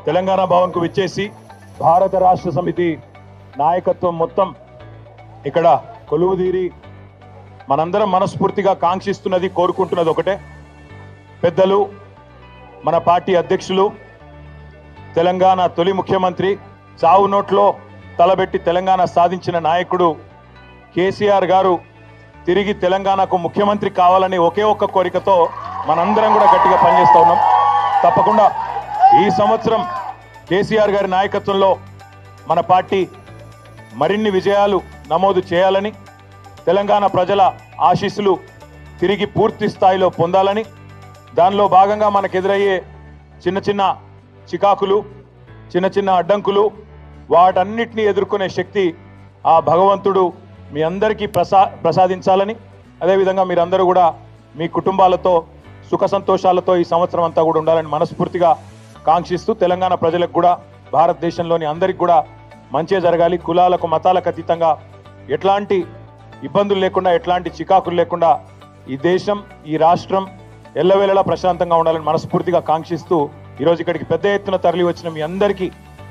తెలంగాణ భవన్కు విచ్చేసి భారత రాష్ట్ర సమితి నాయకత్వం మొత్తం ఇక్కడ కొలువుదీరి మనందరం మనస్ఫూర్తిగా కాంక్షిస్తున్నది, కోరుకుంటున్నది ఒకటే. పెద్దలు, మన పార్టీ అధ్యక్షులు, తెలంగాణ తొలి ముఖ్యమంత్రి, చావు నోట్లో తలబెట్టి తెలంగాణ సాధించిన నాయకుడు కేసీఆర్ గారు తిరిగి తెలంగాణకు ముఖ్యమంత్రి కావాలని ఒకే ఒక్క కోరికతో మనందరం కూడా గట్టిగా పనిచేస్తూ ఉన్నాం. తప్పకుండా ఈ సంవత్సరం కేసీఆర్ గారి నాయకత్వంలో మన పార్టీ మరిన్ని విజయాలు నమోదు చేయాలని, తెలంగాణ ప్రజల ఆశీస్సులు తిరిగి పూర్తి స్థాయిలో పొందాలని, దానిలో భాగంగా మనకు ఎదురయ్యే చిన్న చిన్న చికాకులు, చిన్న చిన్న అడ్డంకులు, వాటన్నిటినీ ఎదుర్కొనే శక్తి ఆ భగవంతుడు మీ అందరికీ ప్రసాదించాలని, అదేవిధంగా మీరందరూ కూడా మీ కుటుంబాలతో సుఖ సంతోషాలతో ఈ సంవత్సరం అంతా కూడా ఉండాలని మనస్ఫూర్తిగా కాంక్షిస్తూ, తెలంగాణ ప్రజలకు కూడా భారతదేశంలోని అందరికి కూడా మంచిగా జరగాలి, కులాలకు మతాలకు అతీతంగా ఎట్లాంటి ఇబ్బందులు లేకుండా, ఎట్లాంటి చికాకులు లేకుండా ఈ దేశం, ఈ రాష్ట్రం ఎల్లవేళలా ప్రశాంతంగా ఉండాలని మనస్ఫూర్తిగా కాంక్షిస్తూ ఈరోజు ఇక్కడికి పెద్ద ఎత్తున తరలి వచ్చిన మీ అందరికీ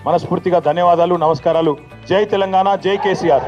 మనస్ఫూర్తిగా ధన్యవాదాలు, నమస్కారాలు. జై తెలంగాణ, జై కేసీఆర్.